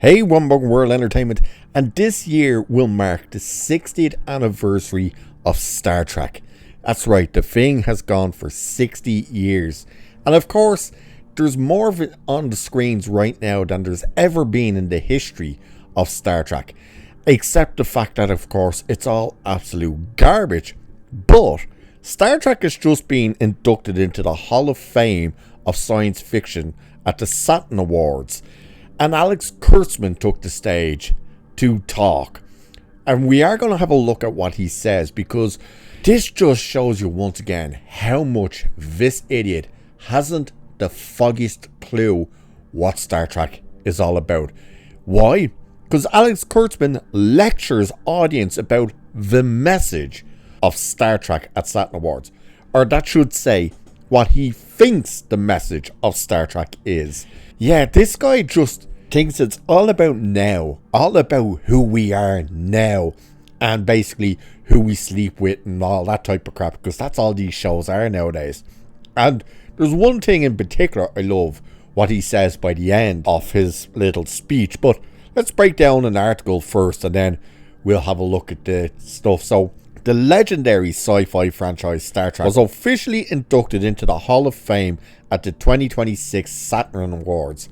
Hey, One Bug World Entertainment, and this year will mark the 60th anniversary of Star Trek. That's right, the thing has gone for 60 years. And of course, there's more of it on the screens right now than there's ever been in the history of Star Trek. Except the fact that, of course, it's all absolute garbage. But Star Trek has just been inducted into the Hall of Fame of Science Fiction at the Saturn Awards. And Alex Kurtzman took the stage to talk. And we are going to have a look at what he says, because this just shows you once again how much this idiot hasn't the foggiest clue what Star Trek is all about. Why? Because Alex Kurtzman lectures audience about the message of Star Trek at Saturn Awards. Or that should say, what he thinks the message of Star Trek is. Yeah, this guy just thinks it's all about now, all about who we are now, and basically who we sleep with and all that type of crap, because that's all these shows are nowadays. And there's one thing in particular I love, what he says by the end of his little speech, but let's break down an article first and then we'll have a look at the stuff. So, the legendary sci-fi franchise Star Trek was officially inducted into the Hall of Fame at the 2026 Saturn Awards,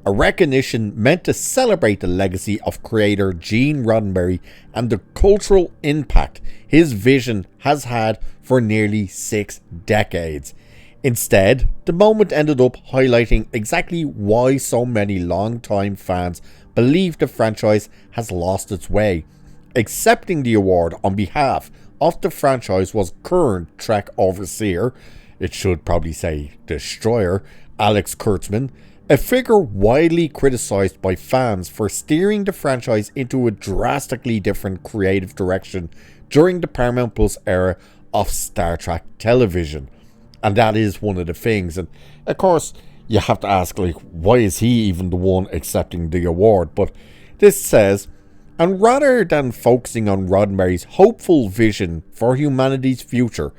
a recognition meant to celebrate the legacy of creator Gene Roddenberry and the cultural impact his vision has had for nearly 6 decades. Instead, the moment ended up highlighting exactly why so many long-time fans believe the franchise has lost its way. Accepting the award on behalf of the franchise was current Trek overseer, it should probably say destroyer, Alex Kurtzman, a figure widely criticized by fans for steering the franchise into a drastically different creative direction during the Paramount Plus era of Star Trek television. And that is one of the things. And of course, you have to ask, like, why is he even the one accepting the award? But this says, and rather than focusing on Roddenberry's hopeful vision for humanity's future,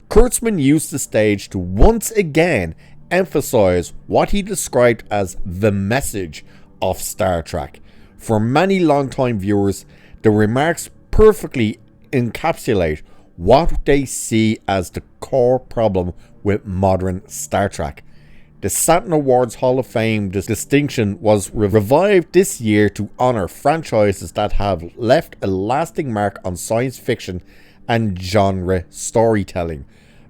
Kurtzman used the stage to once again emphasize what he described as the message of Star Trek. For many longtime viewers, the remarks perfectly encapsulate what they see as the core problem with modern Star Trek. The Saturn Awards Hall of Fame distinction was revived this year to honor franchises that have left a lasting mark on science fiction and genre storytelling.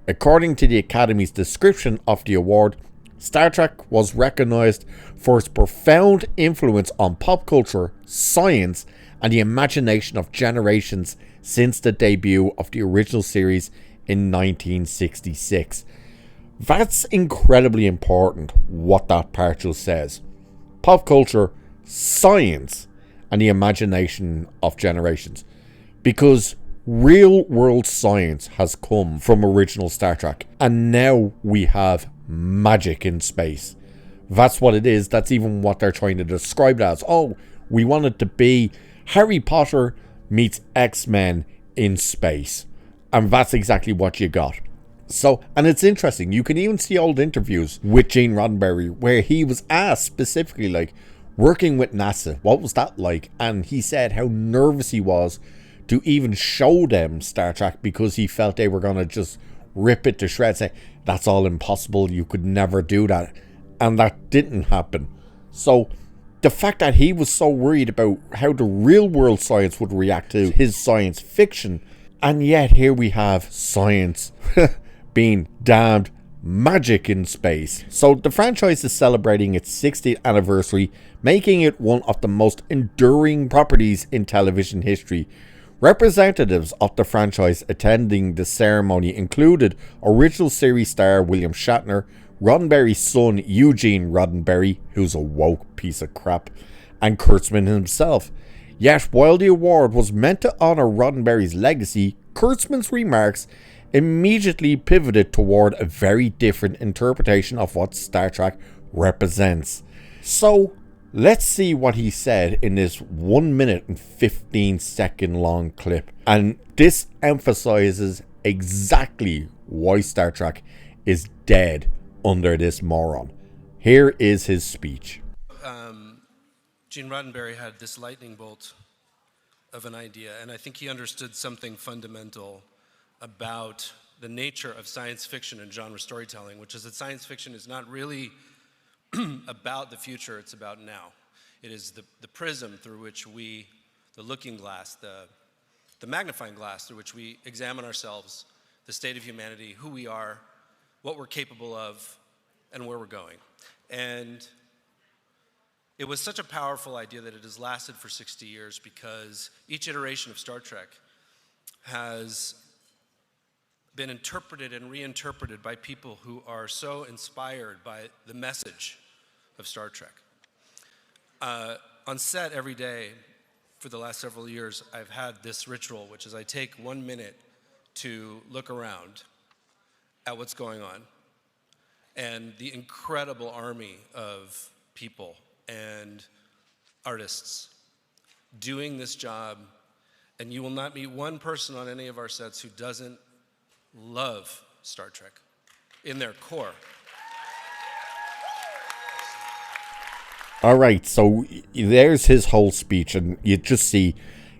According to the Academy's description of the award, Star Trek was recognized for its profound influence on pop culture, science, and the imagination of generations since the debut of the original series in 1966. That's incredibly important, what that part just says. Pop culture, science, and the imagination of generations. Because real world science has come from original Star Trek, and now we have magic in space. That's what it is. That's even what they're trying to describe it as. Oh, we want it to be Harry Potter meets X-Men in space. And that's exactly what you got. So, and it's interesting, you can even see old interviews with Gene Roddenberry where he was asked specifically, like, working with NASA, what was that like? And he said how nervous he was to even show them Star Trek because he felt they were going to just rip it to shreds, say, that's all impossible, you could never do that. And that didn't happen. So, the fact that he was so worried about how the real world science would react to his science fiction, and yet here we have science being damned magic in space. So the franchise is celebrating its 60th anniversary, making it one of the most enduring properties in television history. Representatives of the franchise attending the ceremony included original series star William Shatner, Roddenberry's son Eugene Roddenberry, who's a woke piece of crap, and Kurtzman himself. Yet while the award was meant to honor Roddenberry's legacy, Kurtzman's remarks immediately pivoted toward a very different interpretation of what Star Trek represents. So, let's see what he said in this 1 minute and 15 second long clip. And this emphasizes exactly why Star Trek is dead under this moron. Here is his speech. Gene Roddenberry had this lightning bolt of an idea, and I think he understood something fundamental about the nature of science fiction and genre storytelling, which is that science fiction is not really about the future, it's about now. It is the prism through which we, the looking glass, the magnifying glass through which we examine ourselves, the state of humanity, who we are, what we're capable of, and where we're going. And it was such a powerful idea that it has lasted for 60 years because each iteration of Star Trek has been interpreted and reinterpreted by people who are so inspired by the message of Star Trek. On set every day for the last several years, I've had this ritual, which is I take 1 minute to look around at what's going on and the incredible army of people and artists doing this job. And you will not meet one person on any of our sets who doesn't love Star Trek in their core. All right, so there's his whole speech, and you just see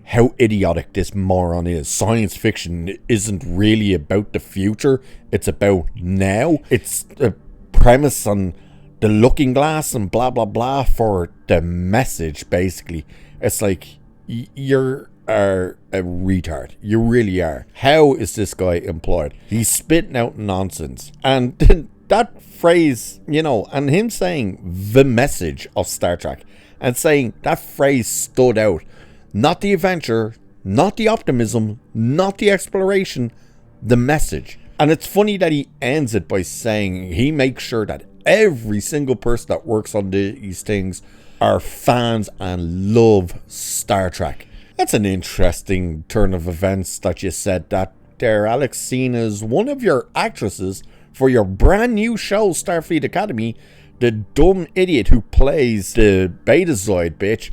how idiotic this moron is. Science fiction isn't really about the future, it's about now. It's a premise on the looking glass and blah blah blah for the message, basically. It's like, you're a retard. You really are. How is this guy employed? He's spitting out nonsense. And that phrase, and him saying the message of Star Trek, and saying that phrase stood out. Not the adventure, not the optimism, not the exploration, the message. And it's funny that he ends it by saying he makes sure that every single person that works on these things are fans and love Star Trek. That's an interesting turn of events that you said that there, Alex, seen as one of your actresses for your brand new show, Starfleet Academy, the dumb idiot who plays the Betazoid bitch,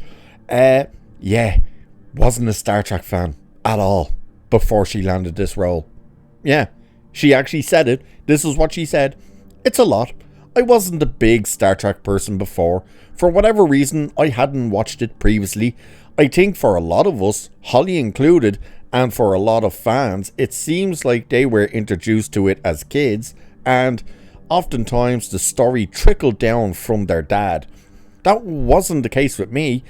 wasn't a Star Trek fan at all before she landed this role. Yeah, she actually said it. This is what she said. It's a lot. I wasn't a big Star Trek person before. For whatever reason, I hadn't watched it previously. I think for a lot of us, Holly included, and for a lot of fans, it seems like they were introduced to it as kids, and oftentimes the story trickled down from their dad. That wasn't the case with me.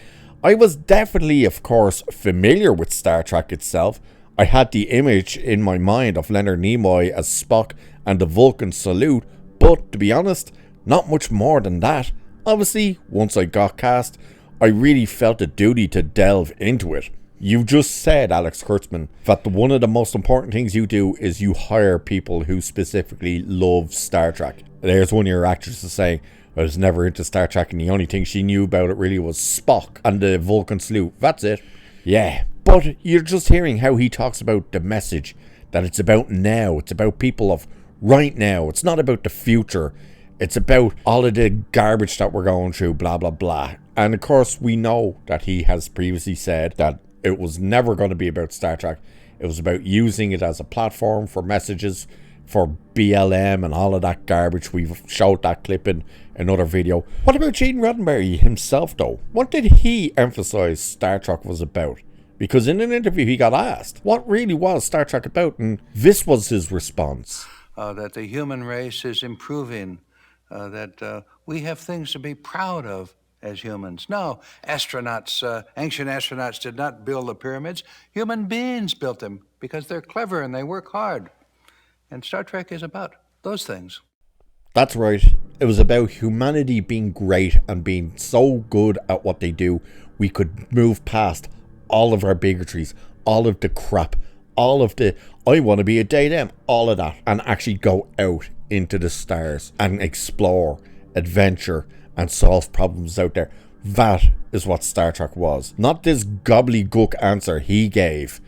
I was definitely, of course, familiar with Star Trek itself. I had the image in my mind of Leonard Nimoy as Spock and the Vulcan salute, but to be honest, not much more than that. Obviously, once I got cast, I really felt a duty to delve into it. You just said, Alex Kurtzman, that one of the most important things you do is you hire people who specifically love Star Trek. There's one of your actresses saying, I was never into Star Trek and the only thing she knew about it really was Spock and the Vulcan salute. That's it. Yeah, but you're just hearing how he talks about the message, that it's about now. It's about people of right now. It's not about the future. It's about all of the garbage that we're going through, blah, blah, blah. And of course, we know that he has previously said that it was never going to be about Star Trek. It was about using it as a platform for messages, for BLM and all of that garbage. We've showed that clip in another video. What about Gene Roddenberry himself, though? What did he emphasize Star Trek was about? Because in an interview he got asked, what really was Star Trek about? And this was his response. That the human race is improving, that we have things to be proud of as humans. No, astronauts, ancient astronauts did not build the pyramids. Human beings built them because they're clever and they work hard. And Star Trek is about those things. That's right. It was about humanity being great and being so good at what they do, we could move past all of our bigotries, all of the crap, all of the, I want to be a day-dem, all of that, and actually go out into the stars and explore, adventure, and solve problems out there. That is what Star Trek was. Not this gobbledygook answer he gave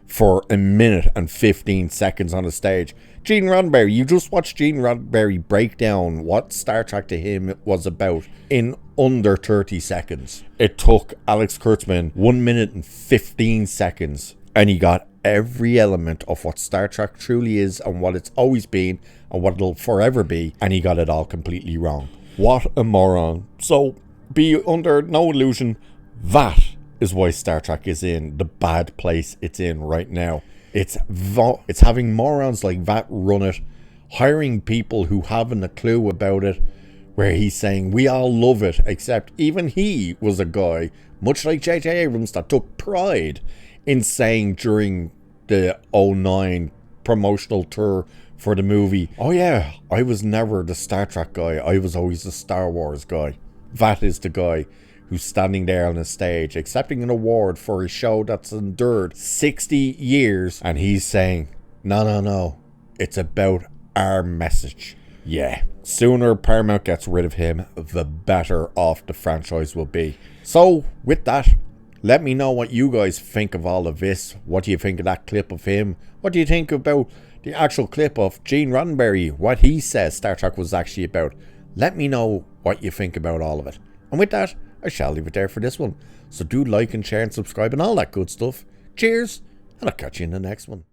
for a minute and 15 seconds on the stage. Gene Roddenberry, you just watched Gene Roddenberry break down what Star Trek to him was about in under 30 seconds. It took Alex Kurtzman 1 minute and 15 seconds, and he got every element of what Star Trek truly is and what it's always been and what it'll forever be, and he got it all completely wrong. What a moron. So be under no illusion, That is why Star Trek is in the bad place it's in right now. It's having morons like that run it, hiring people who haven't a clue about it, where he's saying we all love it, except even he was a guy, much like J.J. Abrams, that took pride in saying during the 2009 promotional tour for the movie, oh yeah, I was never the Star Trek guy, I was always the Star Wars guy. That is the guy who's standing there on a stage accepting an award for a show that's endured 60 years, and he's saying, no, it's about our message. Yeah, sooner Paramount gets rid of him, the better off the franchise will be. So, with that, let me know what you guys think of all of this. What do you think of that clip of him? What do you think about the actual clip of Gene Roddenberry, what he says Star Trek was actually about? Let me know what you think about all of it. And with that, I shall leave it there for this one. So do like and share and subscribe and all that good stuff. Cheers, and I'll catch you in the next one.